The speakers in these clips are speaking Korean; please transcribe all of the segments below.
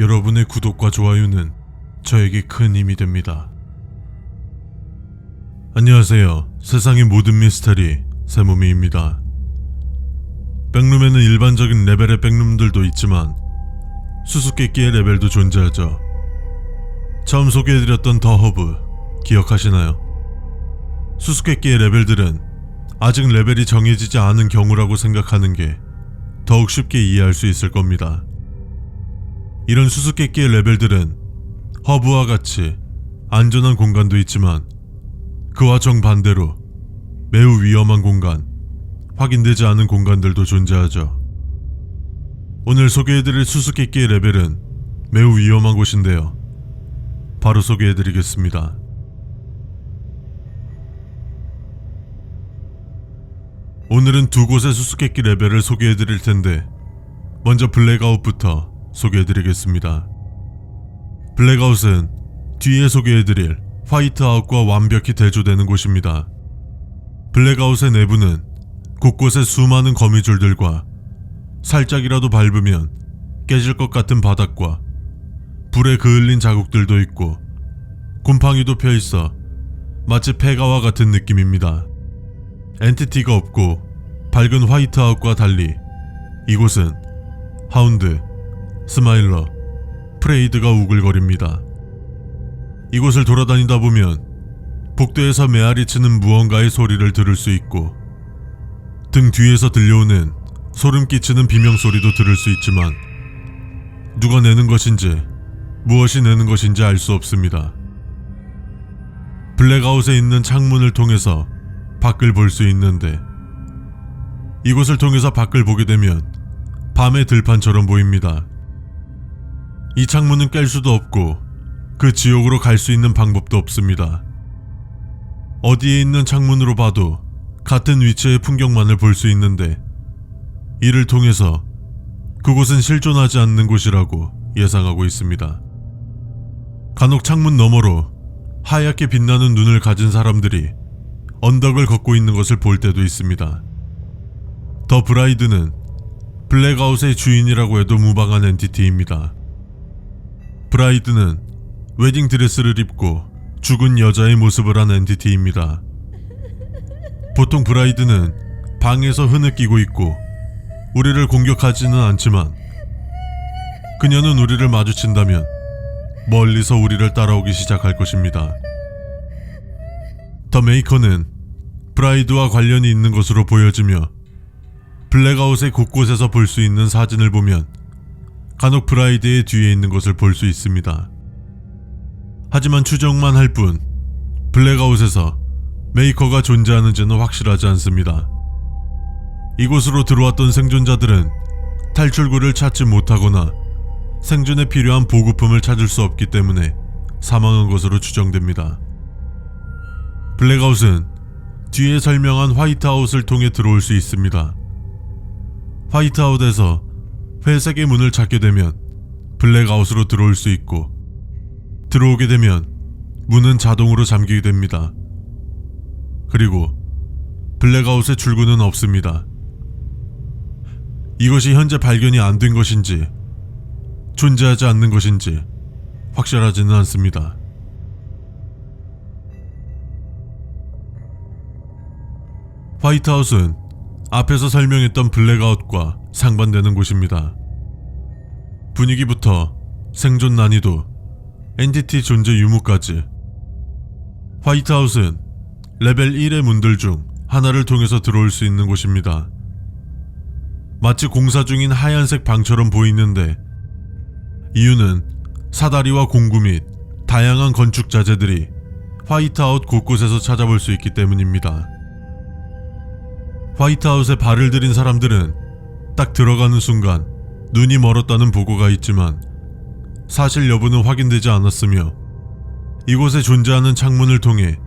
여러분의 구독과 좋아요는 저에게 큰 힘이 됩니다. 안녕하세요. 세상의 모든 미스터리 세무미입니다. 백룸에는 일반적인 레벨의 백룸들도 있지만 수수께끼의 레벨도 존재하죠. 처음 소개해드렸던 더 허브 기억하시나요? 수수께끼의 레벨들은 아직 레벨이 정해지지 않은 경우라고 생각하는 게 더욱 쉽게 이해할 수 있을 겁니다. 이런 수수께끼의 레벨들은 허브와 같이 안전한 공간도 있지만 그와 정반대로 매우 위험한 공간, 확인되지 않은 공간들도 존재하죠. 오늘 소개해드릴 수수께끼의 레벨은 매우 위험한 곳인데요. 바로 소개해드리겠습니다. 오늘은 두 곳의 수수께끼 레벨을 소개해드릴 텐데 먼저 블랙아웃부터 소개해드리겠습니다. 블랙아웃은 뒤에 소개해드릴 화이트아웃과 완벽히 대조되는 곳입니다. 블랙아웃의 내부는 곳곳에 수많은 거미줄들과 살짝이라도 밟으면 깨질 것 같은 바닥과 불에 그을린 자국들도 있고 곰팡이도 펴있어 마치 폐가와 같은 느낌입니다. 엔티티가 없고 밝은 화이트아웃과 달리 이곳은 하운드, 스마일러, 프레이드가 우글거립니다. 이곳을 돌아다니다 보면 복도에서 메아리치는 무언가의 소리를 들을 수 있고 등 뒤에서 들려오는 소름 끼치는 비명소리도 들을 수 있지만 누가 내는 것인지 무엇이 내는 것인지 알 수 없습니다. 블랙아웃에 있는 창문을 통해서 밖을 볼 수 있는데 이곳을 통해서 밖을 보게 되면 밤의 들판처럼 보입니다. 이 창문은 깰 수도 없고 그 지옥으로 갈 수 있는 방법도 없습니다. 어디에 있는 창문으로 봐도 같은 위치의 풍경만을 볼 수 있는데 이를 통해서 그곳은 실존하지 않는 곳이라고 예상하고 있습니다. 간혹 창문 너머로 하얗게 빛나는 눈을 가진 사람들이 언덕을 걷고 있는 것을 볼 때도 있습니다. 더 브라이드는 블랙아웃의 주인이라고 해도 무방한 엔티티입니다. 브라이드는 웨딩드레스를 입고 죽은 여자의 모습을 한 엔티티입니다. 보통 브라이드는 방에서 흐느끼고 있고 우리를 공격하지는 않지만 그녀는 우리를 마주친다면 멀리서 우리를 따라오기 시작할 것입니다. 더 메이커는 브라이드와 관련이 있는 것으로 보여지며 블랙아웃의 곳곳에서 볼 수 있는 사진을 보면 간혹 브라이드의 뒤에 있는 것을 볼 수 있습니다. 하지만 추정만 할 뿐 블랙아웃에서 메이커가 존재하는지는 확실하지 않습니다. 이곳으로 들어왔던 생존자들은 탈출구를 찾지 못하거나 생존에 필요한 보급품을 찾을 수 없기 때문에 사망한 것으로 추정됩니다. 블랙아웃은 뒤에 설명한 화이트아웃을 통해 들어올 수 있습니다. 화이트아웃에서 회색의 문을 찾게 되면 블랙아웃으로 들어올 수 있고 들어오게 되면 문은 자동으로 잠기게 됩니다. 그리고 블랙아웃의 출구는 없습니다. 이것이 현재 발견이 안 된 것인지 존재하지 않는 것인지 확실하지는 않습니다. 화이트아웃은 앞에서 설명했던 블랙아웃과 상반되는 곳입니다. 분위기부터 생존 난이도, 엔티티 존재 유무까지 화이트아웃은 레벨 1의 문들 중 하나를 통해서 들어올 수 있는 곳입니다. 마치 공사 중인 하얀색 방처럼 보이는데 이유는 사다리와 공구 및 다양한 건축 자재들이 화이트아웃 곳곳에서 찾아볼 수 있기 때문입니다. 화이트아웃에 발을 들인 사람들은 딱 들어가는 순간 눈이 멀었다는 보고가 있지만 사실 여부는 확인되지 않았으며 이곳에 존재하는 창문을 통해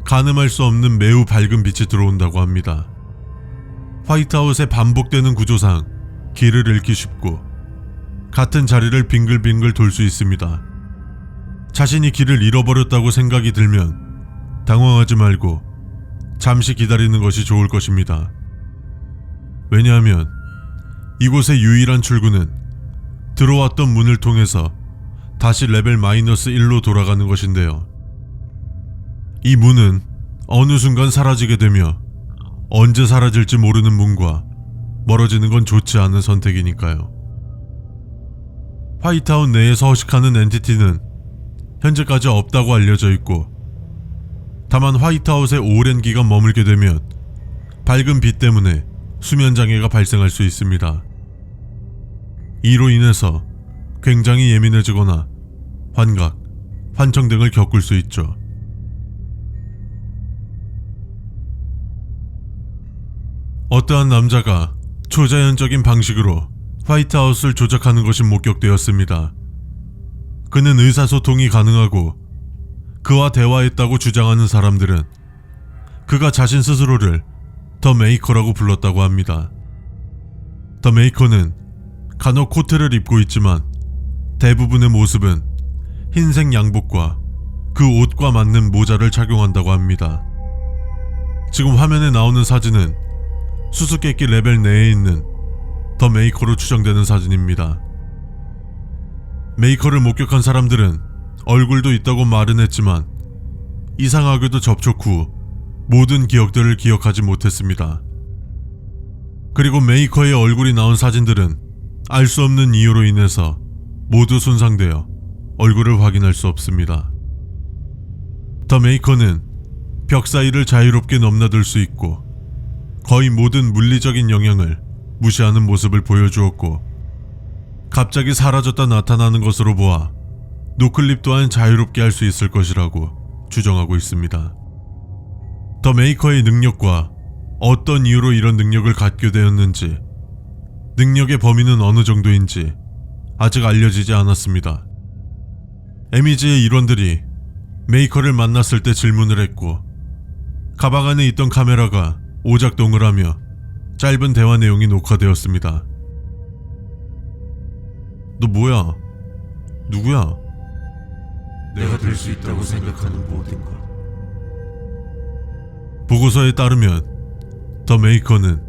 가늠할 수 없는 매우 밝은 빛이 들어온다고 합니다. 화이트아웃의 반복되는 구조상 길을 잃기 쉽고 같은 자리를 빙글빙글 돌 수 있습니다. 자신이 길을 잃어버렸다고 생각이 들면 당황하지 말고 잠시 기다리는 것이 좋을 것입니다. 왜냐하면 이곳의 유일한 출구는 들어왔던 문을 통해서 다시 레벨 -1로 돌아가는 것인데요. 이 문은 어느 순간 사라지게 되며 언제 사라질지 모르는 문과 멀어지는 건 좋지 않은 선택이니까요. 화이트아웃 내에서 허식하는 엔티티는 현재까지 없다고 알려져 있고, 다만 화이트아웃에 오랜 기간 머물게 되면 밝은 빛 때문에 수면장애가 발생할 수 있습니다. 이로 인해서 굉장히 예민해지거나 환각, 환청 등을 겪을 수 있죠. 어떠한 남자가 초자연적인 방식으로 화이트아웃을 조작하는 것이 목격되었습니다. 그는 의사소통이 가능하고 그와 대화했다고 주장하는 사람들은 그가 자신 스스로를 더 메이커라고 불렀다고 합니다. 더 메이커는 간혹 코트를 입고 있지만 대부분의 모습은 흰색 양복과 그 옷과 맞는 모자를 착용한다고 합니다. 지금 화면에 나오는 사진은 수수께끼 레벨 내에 있는 더 메이커로 추정되는 사진입니다. 메이커를 목격한 사람들은 얼굴도 있다고 말은 했지만 이상하게도 접촉 후 모든 기억들을 기억하지 못했습니다. 그리고 메이커의 얼굴이 나온 사진들은 알 수 없는 이유로 인해서 모두 손상되어 얼굴을 확인할 수 없습니다. 더 메이커는 벽 사이를 자유롭게 넘나들 수 있고 거의 모든 물리적인 영향을 무시하는 모습을 보여주었고, 갑자기 사라졌다 나타나는 것으로 보아 노클립 또한 자유롭게 할 수 있을 것이라고 주장하고 있습니다. 더 메이커의 능력과 어떤 이유로 이런 능력을 갖게 되었는지, 능력의 범위는 어느 정도인지 아직 알려지지 않았습니다. 에미지의 일원들이 메이커를 만났을 때 질문을 했고, 가방 안에 있던 카메라가 오작동을 하며 짧은 대화 내용이 녹화되었습니다. 너 뭐야? 누구야? 내가 될 수 있다고 생각하는 모든 것. 보고서에 따르면 더 메이커는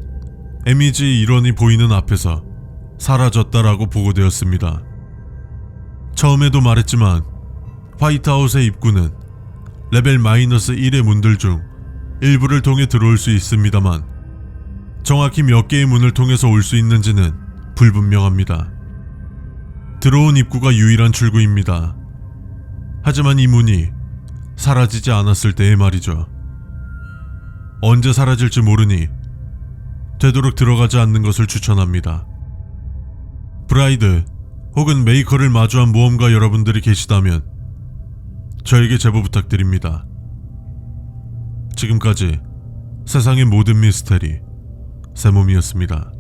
MEG 일원이 보이는 앞에서 사라졌다라고 보고되었습니다. 처음에도 말했지만 화이트아웃의 입구는 레벨 -1의 문들 중 일부를 통해 들어올 수 있습니다만 정확히 몇 개의 문을 통해서 올 수 있는지는 불분명합니다. 들어온 입구가 유일한 출구입니다. 하지만 이 문이 사라지지 않았을 때의 말이죠. 언제 사라질지 모르니 되도록 들어가지 않는 것을 추천합니다. 브라이드 혹은 메이커를 마주한 모험가 여러분들이 계시다면 저에게 제보 부탁드립니다. 지금까지 세상의 모든 미스테리 세몸이었습니다.